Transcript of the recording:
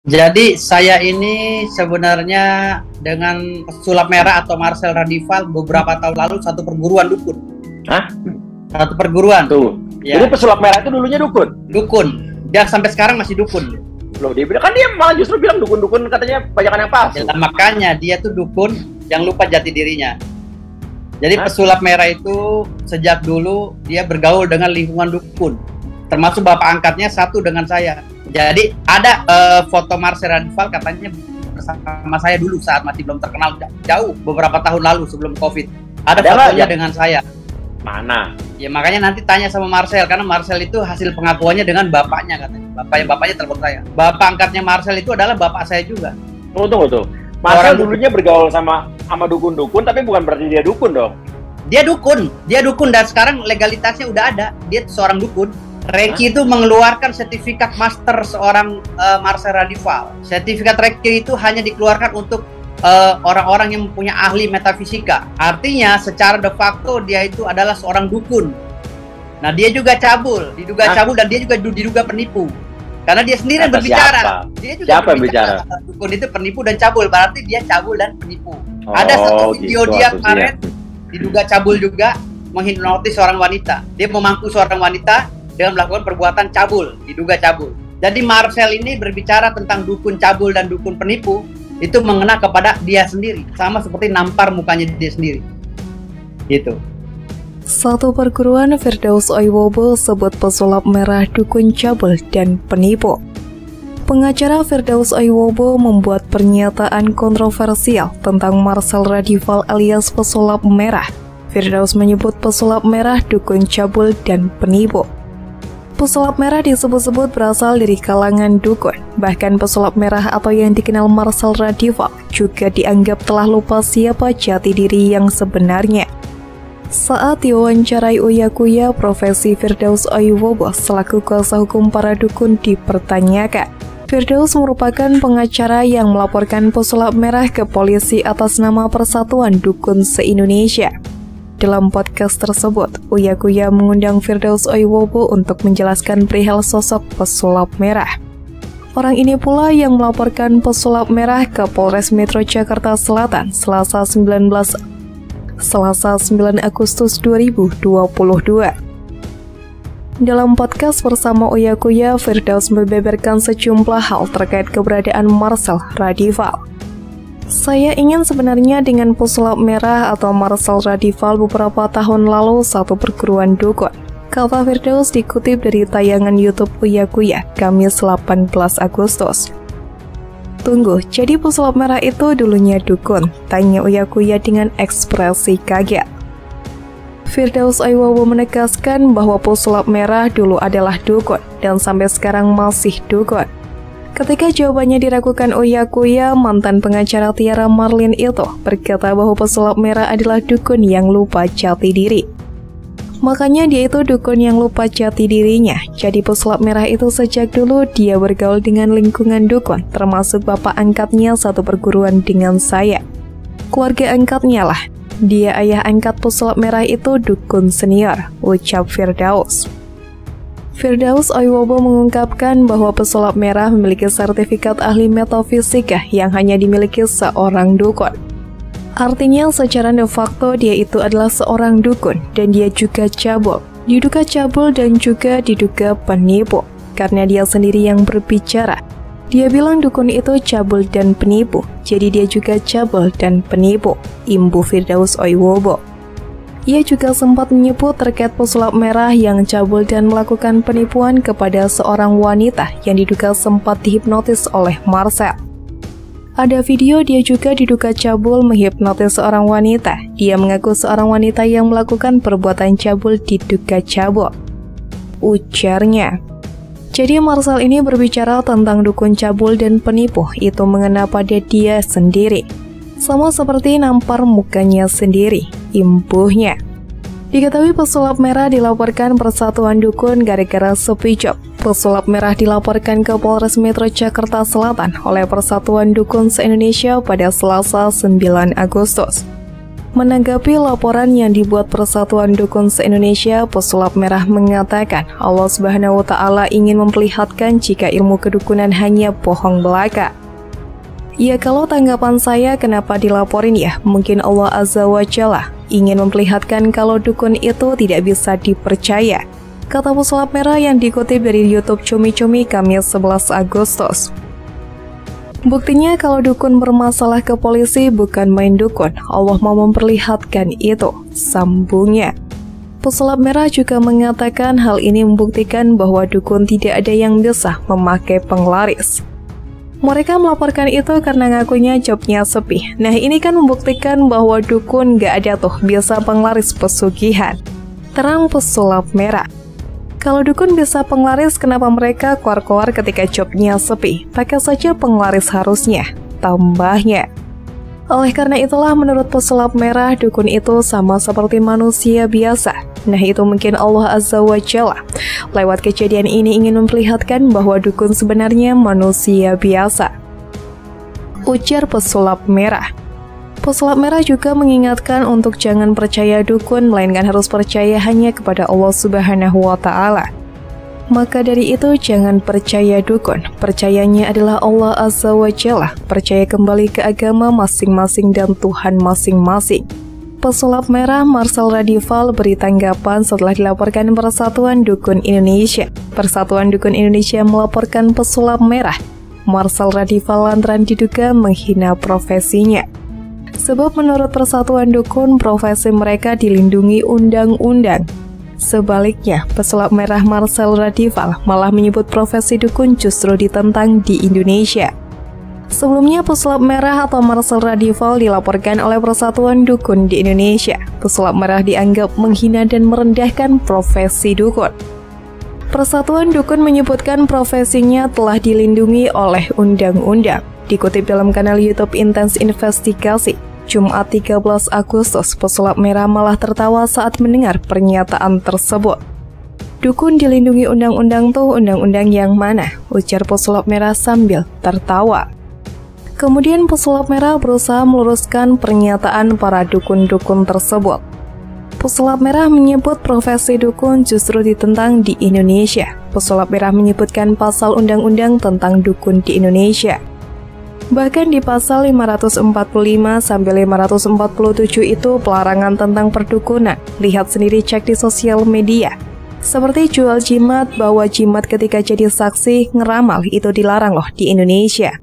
Jadi saya ini sebenarnya dengan Pesulap Merah atau Marcel Radival beberapa tahun lalu satu perguruan dukun. Hah? Satu perguruan. Tuh. Ya. Jadi Pesulap Merah itu dulunya dukun? Dukun. Dia sampai sekarang masih dukun. Loh, dia bilang, kan dia malah justru bilang dukun-dukun katanya banyak yang palsu. Ya, makanya dia tuh dukun yang lupa jati dirinya. Jadi Pesulap Merah itu sejak dulu dia bergaul dengan lingkungan dukun. Termasuk bapak angkatnya satu dengan saya. Jadi ada foto Marcel Radival katanya bersama saya dulu saat masih belum terkenal, jauh beberapa tahun lalu sebelum COVID. Ada fotonya dengan saya. Mana? Ya makanya nanti tanya sama Marcel, karena Marcel itu hasil pengakuannya dengan bapaknya katanya. Bapaknya telepon saya. Bapak angkatnya Marcel itu adalah bapak saya juga. Tunggu tuh. Marcel dulunya bergaul sama dukun-dukun, tapi bukan berarti dia dukun dong. Dia dukun dan sekarang legalitasnya udah ada. Dia seorang dukun. Reiki itu mengeluarkan sertifikat master seorang Marcel Radival. Sertifikat Reiki itu hanya dikeluarkan untuk orang-orang yang punya ahli metafisika. Artinya secara de facto dia itu adalah seorang dukun. Nah, dia juga diduga cabul dan dia juga diduga penipu. Karena dia sendiri yang berbicara. Dia juga siapa yang bicara? Dukun itu penipu dan cabul, berarti dia cabul dan penipu. Ada satu video gitu, dia kemarin diduga cabul juga, menghipnotis seorang wanita. Dia memangku seorang wanita dengan melakukan perbuatan cabul, diduga cabul. Jadi Marcel ini berbicara tentang dukun cabul dan dukun penipu, itu mengena kepada dia sendiri, sama seperti nampar mukanya dia sendiri. Gitu. Satu perguruan Firdaus Oiwobo sebut Pesulap Merah dukun cabul dan penipu. Pengacara Firdaus Oiwobo membuat pernyataan kontroversial tentang Marcel Radival alias Pesulap Merah. Firdaus menyebut Pesulap Merah dukun cabul dan penipu. Pesulap Merah disebut-sebut berasal dari kalangan dukun. Bahkan Pesulap Merah atau yang dikenal Marcel Radival juga dianggap telah lupa siapa jati diri yang sebenarnya. Saat diwawancarai Uya Kuya, profesi Firdaus Oiwobo selaku kuasa hukum para dukun dipertanyakan. Firdaus merupakan pengacara yang melaporkan Pesulap Merah ke polisi atas nama Persatuan Dukun se-Indonesia. Dalam podcast tersebut, Uya Kuya mengundang Firdaus Oiwobo untuk menjelaskan perihal sosok Pesulap Merah. Orang ini pula yang melaporkan Pesulap Merah ke Polres Metro Jakarta Selatan Selasa 9 Agustus 2022. Dalam podcast bersama Uya Kuya, Firdaus membeberkan sejumlah hal terkait keberadaan Marcel Radival. Saya ingin sebenarnya dengan Pesulap Merah atau Marcel Radival beberapa tahun lalu satu perguruan dukun, kata Firdaus dikutip dari tayangan YouTube Uya Kuya, Kamis 18 Agustus. Tunggu, jadi Pesulap Merah itu dulunya dukun? Tanya Uya Kuya dengan ekspresi kaget. Firdaus Oiwobo menegaskan bahwa Pesulap Merah dulu adalah dukun dan sampai sekarang masih dukun. Ketika jawabannya diragukan Uya Kuya, mantan pengacara Tiara Marlin itu berkata bahwa Pesulap Merah adalah dukun yang lupa jati diri. Makanya dia itu dukun yang lupa jati dirinya. Jadi Pesulap Merah itu sejak dulu dia bergaul dengan lingkungan dukun, termasuk bapak angkatnya satu perguruan dengan saya. Keluarga angkatnya lah. Dia ayah angkat Pesulap Merah itu dukun senior, ucap Firdaus. Firdaus Oiwobo mengungkapkan bahwa Pesulap Merah memiliki sertifikat ahli metafisika yang hanya dimiliki seorang dukun. Artinya secara de facto dia itu adalah seorang dukun dan dia juga cabul. Diduga cabul dan juga diduga penipu karena dia sendiri yang berbicara. Dia bilang dukun itu cabul dan penipu, jadi dia juga cabul dan penipu, imbu Firdaus Oiwobo. Ia juga sempat menyebut terkait Pesulap Merah yang cabul dan melakukan penipuan kepada seorang wanita yang diduga sempat dihipnotis oleh Marcel. Ada video dia juga diduga cabul menghipnotis seorang wanita. Dia mengaku seorang wanita yang melakukan perbuatan cabul diduga cabul. Ujarnya. Jadi Marcel ini berbicara tentang dukun cabul dan penipu, itu mengena pada dia sendiri. Sama seperti nampar mukanya sendiri, imbuhnya. Diketahui Pesulap Merah dilaporkan Persatuan Dukun gara-gara sepi job. Pesulap Merah dilaporkan ke Polres Metro Jakarta Selatan oleh Persatuan Dukun se-Indonesia pada Selasa 9 Agustus. Menanggapi laporan yang dibuat Persatuan Dukun se-Indonesia, Pesulap Merah mengatakan Allah Subhanahu wa Ta'ala ingin memperlihatkan jika ilmu kedukunan hanya bohong belaka. Ya, kalau tanggapan saya kenapa dilaporin ya? Mungkin Allah Azza wa Jalla ingin memperlihatkan kalau dukun itu tidak bisa dipercaya, kata Pesulap Merah yang dikutip dari YouTube Cumi-Cumi Kamis 11 Agustus. Buktinya kalau dukun bermasalah ke polisi bukan main dukun, Allah mau memperlihatkan itu, sambungnya. Pesulap Merah juga mengatakan hal ini membuktikan bahwa dukun tidak ada yang bisa memakai penglaris. Mereka melaporkan itu karena ngakunya jobnya sepi. Nah, ini kan membuktikan bahwa dukun gak ada tuh bisa penglaris pesugihan, terang Pesulap Merah. Kalau dukun bisa penglaris, kenapa mereka keluar-keluar ketika jobnya sepi? Pakai saja penglaris harusnya, tambahnya. Oleh karena itulah menurut Pesulap Merah, dukun itu sama seperti manusia biasa. Nah, itu mungkin Allah Azza wa Jalla lewat kejadian ini ingin memperlihatkan bahwa dukun sebenarnya manusia biasa, ujar Pesulap Merah. Pesulap Merah juga mengingatkan untuk jangan percaya dukun, melainkan harus percaya hanya kepada Allah Subhanahu wa Ta'ala. Maka dari itu jangan percaya dukun, percayanya adalah Allah Azza wa Jalla, percaya kembali ke agama masing-masing dan Tuhan masing-masing. Pesulap Merah Marcel Radival beri tanggapan setelah dilaporkan Persatuan Dukun Indonesia. Persatuan Dukun Indonesia melaporkan Pesulap Merah Marcel Radival lantaran diduga menghina profesinya. Sebab menurut Persatuan Dukun, profesi mereka dilindungi undang-undang. Sebaliknya, Pesulap Merah Marcel Radival malah menyebut profesi dukun justru ditentang di Indonesia. Sebelumnya, Pesulap Merah atau Marcel Radival dilaporkan oleh Persatuan Dukun di Indonesia. Pesulap Merah dianggap menghina dan merendahkan profesi dukun. Persatuan Dukun menyebutkan profesinya telah dilindungi oleh undang-undang. Dikutip dalam kanal YouTube Intens Investigasi, Jumat 13 Agustus, Pesulap Merah malah tertawa saat mendengar pernyataan tersebut. Dukun dilindungi undang-undang tuh, undang-undang yang mana? Ujar Pesulap Merah sambil tertawa. Kemudian Pesulap Merah berusaha meluruskan pernyataan para dukun-dukun tersebut. Pesulap Merah menyebut profesi dukun justru ditentang di Indonesia. Pesulap Merah menyebutkan pasal undang-undang tentang dukun di Indonesia. Bahkan di pasal 545-547 itu pelarangan tentang perdukunan. Lihat sendiri, cek di sosial media. Seperti jual jimat, bawa jimat ketika jadi saksi, ngeramal, itu dilarang loh di Indonesia.